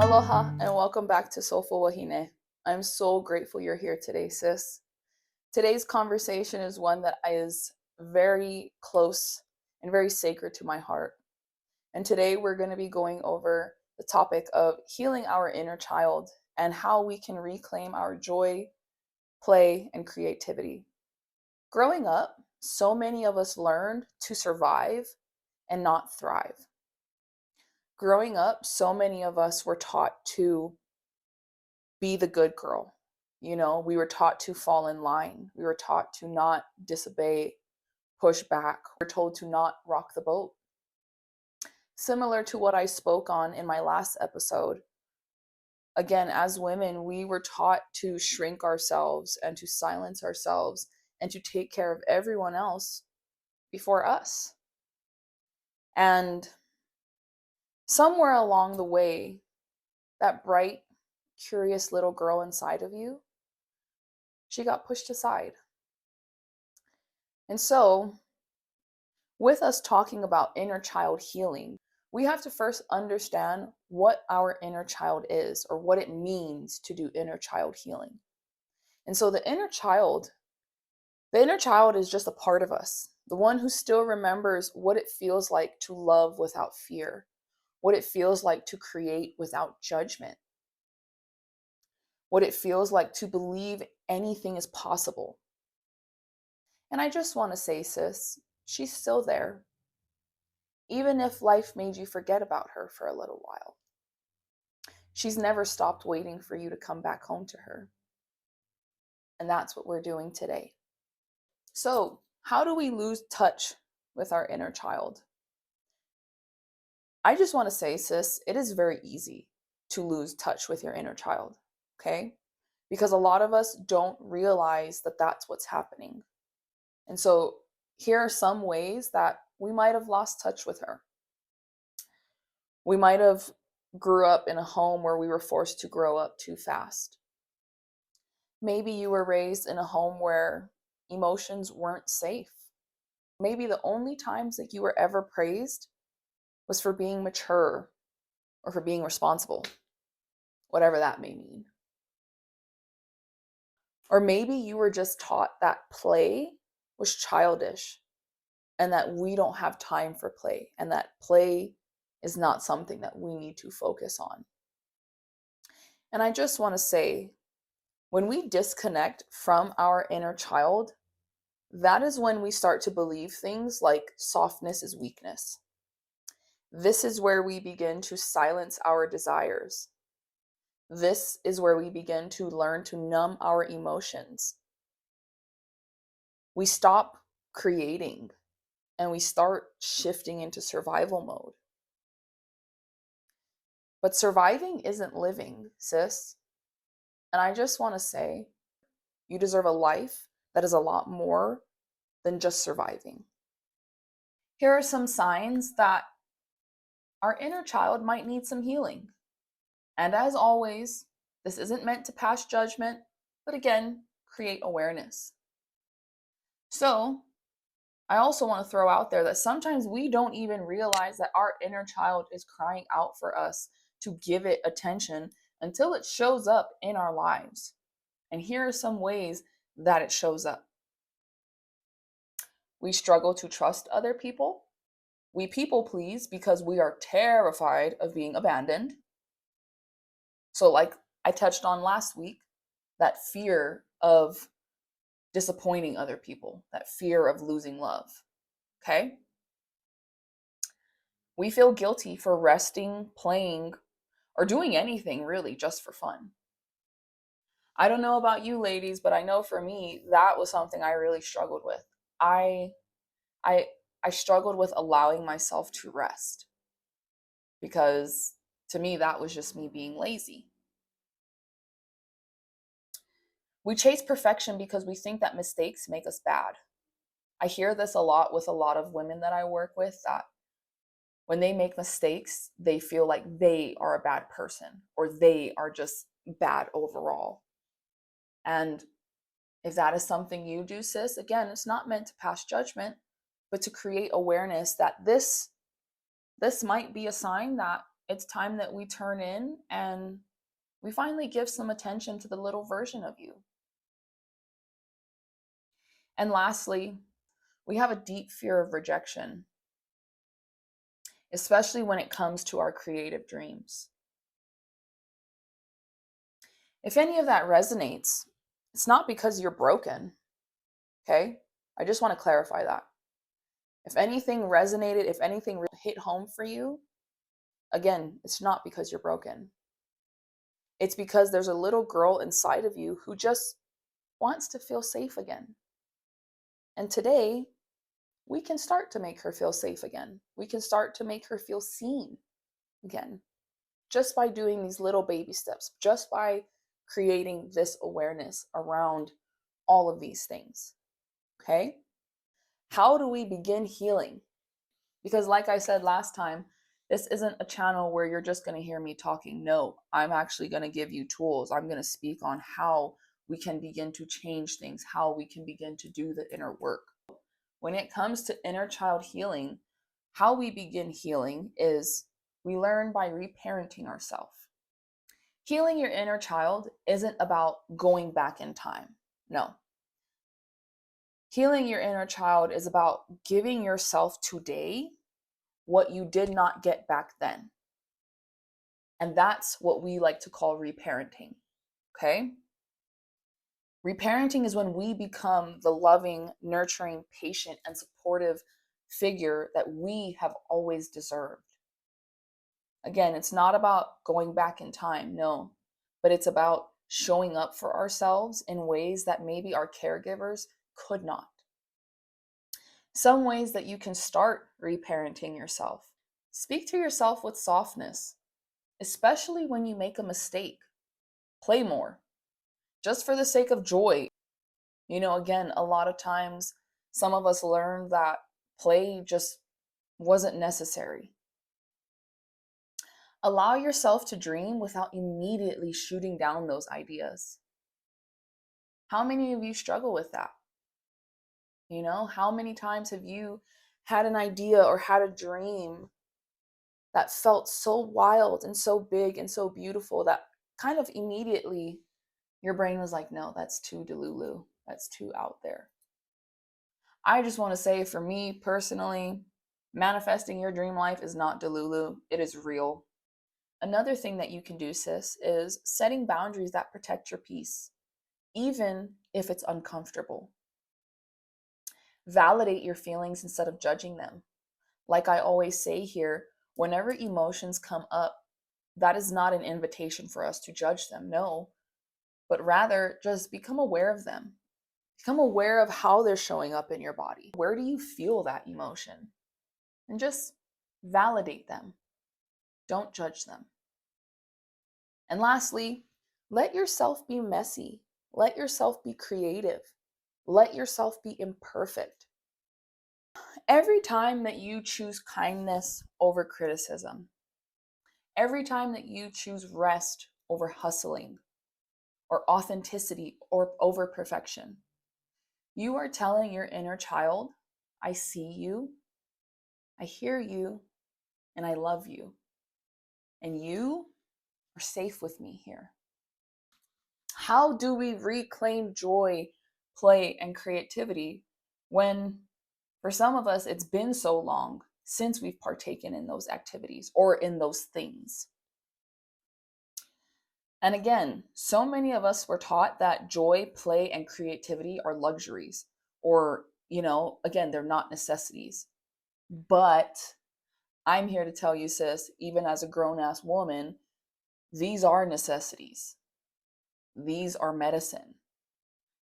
Aloha and welcome back to Soulful Wahine. I'm so grateful you're here today, sis. Today's conversation is one that is very close and very sacred to my heart. And today we're going to be going over the topic of healing our inner child and how we can reclaim our joy, play, and creativity. Growing up, so many of us learned to survive and not thrive. Growing up, so many of us were taught to be the good girl. We were taught to fall in line. We were taught to not disobey, push back. We were told to not rock the boat. Similar to what I spoke on in my last episode, again, as women, we were taught to shrink ourselves and to silence ourselves and to take care of everyone else before us. And somewhere along the way, that bright, curious little girl inside of you, she got pushed aside. And so, with us talking about inner child healing, we have to first understand what our inner child is or what it means to do inner child healing. And so the inner child is just a part of us, the one who still remembers what it feels like to love without fear, what it feels like to create without judgment, what it feels like to believe anything is possible. And I just want to say, sis, she's still there. Even if life made you forget about her for a little while. She's never stopped waiting for you to come back home to her. And that's what we're doing today. So, how do we lose touch with our inner child? I just want to say, sis, it is very easy to lose touch with your inner child, okay? Because a lot of us don't realize that that's what's happening. And so, here are some ways that we might have lost touch with her. We might have grew up in a home where we were forced to grow up too fast. Maybe you were raised in a home where emotions weren't safe. Maybe the only times that you were ever praised was for being mature or for being responsible, whatever that may mean. Or maybe you were just taught that play was childish and that we don't have time for play and that play is not something that we need to focus on. And I just want to say, when we disconnect from our inner child, that is when we start to believe things like softness is weakness. This is where we begin to silence our desires. This is where we begin to learn to numb our emotions. We stop creating and we start shifting into survival mode. But surviving isn't living, sis. And I just want to say, you deserve a life that is a lot more than just surviving. Here are some signs that our inner child might need some healing. And as always, this isn't meant to pass judgment, but again, create awareness. So, I also want to throw out there that sometimes we don't even realize that our inner child is crying out for us to give it attention until it shows up in our lives. And here are some ways that it shows up. We struggle to trust other people. We people please because we are terrified of being abandoned. So, like I touched on last week, that fear of disappointing other people, that fear of losing love. Okay? We feel guilty for resting, playing, or doing anything really just for fun. I don't know about you ladies, but I know for me, that was something I really struggled with. I struggled with allowing myself to rest because to me, that was just me being lazy. We chase perfection because we think that mistakes make us bad. I hear this a lot with a lot of women that I work with, that when they make mistakes, they feel like they are a bad person or they are just bad overall. And if that is something you do, sis, again, it's not meant to pass judgment, but to create awareness that this might be a sign that it's time that we turn in and we finally give some attention to the little version of you. And lastly, we have a deep fear of rejection, especially when it comes to our creative dreams. If any of that resonates, it's not because you're broken, okay? I just want to clarify that. If anything resonated, if anything hit home for you, again, it's not because you're broken. It's because there's a little girl inside of you who just wants to feel safe again. And today, we can start to make her feel safe again. We can start to make her feel seen again, just by doing these little baby steps, just by creating this awareness around all of these things. Okay? How do we begin healing? Because, like I said last time, this isn't a channel where you're just going to hear me talking. No, I'm actually going to give you tools. I'm going to speak on how we can begin to change things, how we can begin to do the inner work. When it comes to inner child healing, how we begin healing is we learn by reparenting ourselves. Healing your inner child isn't about going back in time. No. Healing your inner child is about giving yourself today what you did not get back then. And that's what we like to call reparenting. Okay? Reparenting is when we become the loving, nurturing, patient, and supportive figure that we have always deserved. Again, it's not about going back in time, no, but it's about showing up for ourselves in ways that maybe our caregivers could not. Some ways that you can start reparenting yourself. Speak to yourself with softness, especially when you make a mistake. Play more, just for the sake of joy. Again, a lot of times, some of us learned that play just wasn't necessary. Allow yourself to dream without immediately shooting down those ideas. How many of you struggle with that? How many times have you had an idea or had a dream that felt so wild and so big and so beautiful that kind of immediately your brain was like, no, that's too delulu. That's too out there. I just want to say, for me personally, manifesting your dream life is not delulu. It is real. Another thing that you can do, sis, is setting boundaries that protect your peace, even if it's uncomfortable. Validate your feelings instead of judging them. Like I always say here, whenever emotions come up, that is not an invitation for us to judge them, no, but rather just become aware of them. Become aware of how they're showing up in your body. Where do you feel that emotion? And just validate them. Don't judge them. And lastly, let yourself be messy. Let yourself be creative. Let yourself be imperfect. Every time that you choose kindness over criticism, every time that you choose rest over hustling, or authenticity or over perfection, you are telling your inner child, I see you, I hear you, and I love you. And you are safe with me here. How do we reclaim joy, play, and creativity when, for some of us, it's been so long since we've partaken in those activities or in those things? And again, so many of us were taught that joy, play, and creativity are luxuries, or, again, they're not necessities. But I'm here to tell you, sis, even as a grown-ass woman, these are necessities. These are medicine.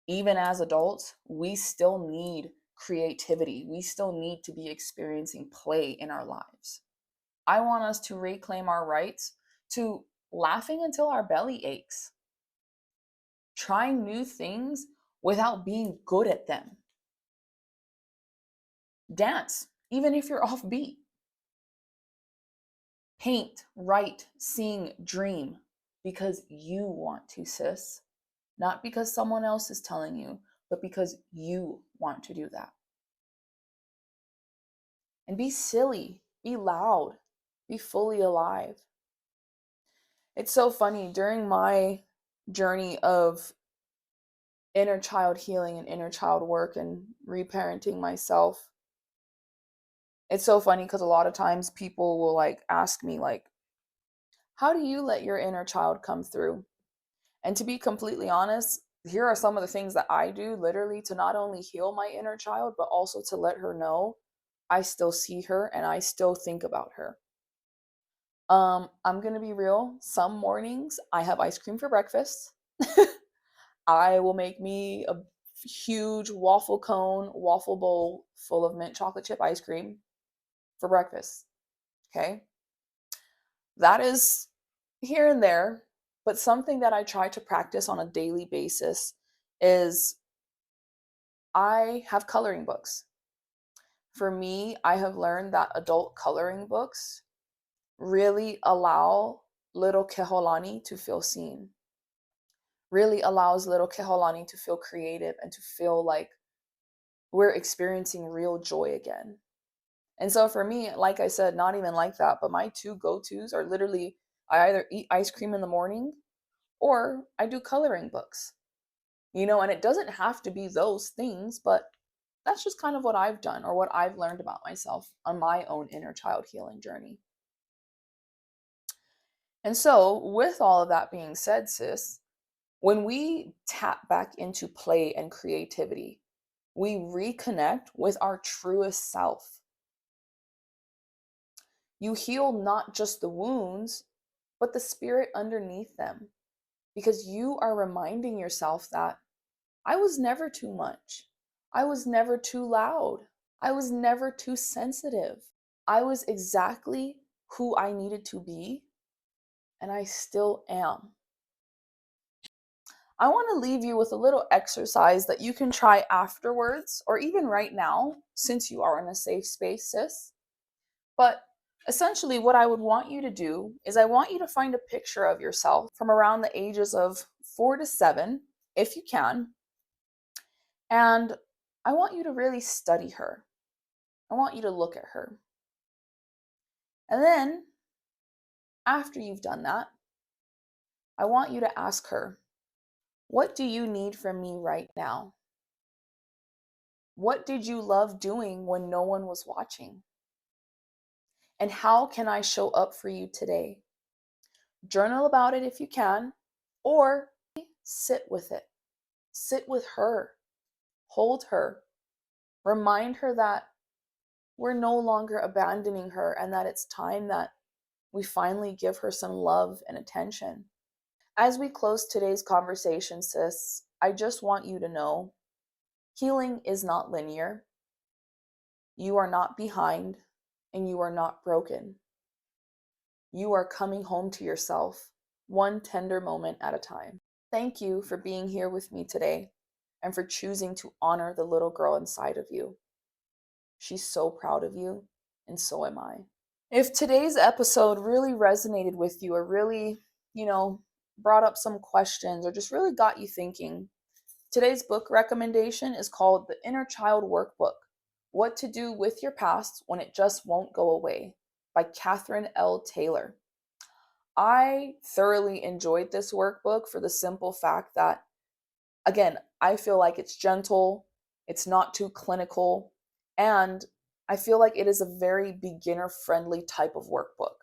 Even as adults, we still need creativity. We still need to be experiencing play in our lives. I want us to reclaim our rights to laughing until our belly aches, trying new things without being good at them. Dance, even if you're off beat. Paint, write, sing, dream, because you want to, sis. Not because someone else is telling you, but because you want to do that. And be silly, be loud, be fully alive. It's so funny, during my journey of inner child healing and inner child work and reparenting myself, it's so funny because a lot of times people will like ask me like, how do you let your inner child come through? And to be completely honest, here are some of the things that I do literally to not only heal my inner child, but also to let her know I still see her and I still think about her. I'm gonna be real. Some mornings I have ice cream for breakfast. I will make me a huge waffle cone, waffle bowl full of mint chocolate chip ice cream for breakfast. Okay. That is here and there, but something that I try to practice on a daily basis is I have coloring books. For me, I have learned that adult coloring books really allow little Keholani to feel seen, really allows little Keholani to feel creative and to feel like we're experiencing real joy again. And so for me, like I said, not even like that, but my two go-tos are literally I either eat ice cream in the morning or I do coloring books. And it doesn't have to be those things, but that's just kind of what I've done or what I've learned about myself on my own inner child healing journey. And so, with all of that being said, sis, when we tap back into play and creativity, we reconnect with our truest self. You heal not just the wounds, but the spirit underneath them, because you are reminding yourself that I was never too much. I was never too loud. I was never too sensitive. I was exactly who I needed to be, and I still am. I want to leave you with a little exercise that you can try afterwards or even right now, since you are in a safe space, sis. But essentially, what I would want you to do is I want you to find a picture of yourself from around the ages of 4 to 7, if you can. And I want you to really study her. I want you to look at her. And then, after you've done that, I want you to ask her, what do you need from me right now? What did you love doing when no one was watching? And how can I show up for you today? Journal about it if you can, or sit with it. Sit with her. Hold her. Remind her that we're no longer abandoning her and that it's time that we finally give her some love and attention. As we close today's conversation, sis, I just want you to know healing is not linear. You are not behind and you are not broken. You are coming home to yourself, one tender moment at a time. Thank you for being here with me today and for choosing to honor the little girl inside of you. She's so proud of you, and so am I. If today's episode really resonated with you or really, brought up some questions or just really got you thinking, today's book recommendation is called The Inner Child Workbook: What to Do with Your Past When It Just Won't Go Away by Catherine L. Taylor. I thoroughly enjoyed this workbook for the simple fact that, again, I feel like it's gentle, it's not too clinical, and I feel like it is a very beginner-friendly type of workbook.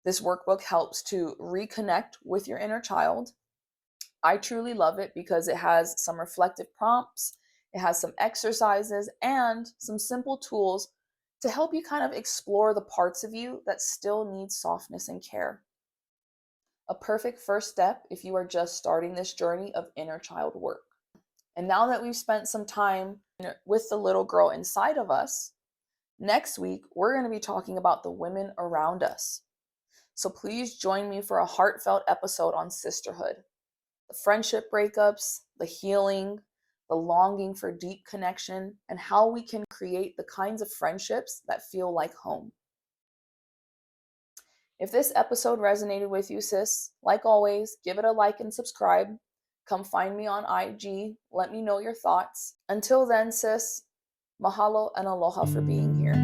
This workbook helps to reconnect with your inner child. I truly love it because it has some reflective prompts, it has some exercises, and some simple tools to help you kind of explore the parts of you that still need softness and care. A perfect first step if you are just starting this journey of inner child work. And now that we've spent some time with the little girl inside of us, next week we're going to be talking about the women around us. So please join me for a heartfelt episode on sisterhood, the friendship breakups, the healing, the longing for deep connection, and how we can create the kinds of friendships that feel like home. If this episode resonated with you, sis, like always, give it a like and subscribe. Come find me on IG. Let me know your thoughts. Until then, sis, mahalo and aloha for being here.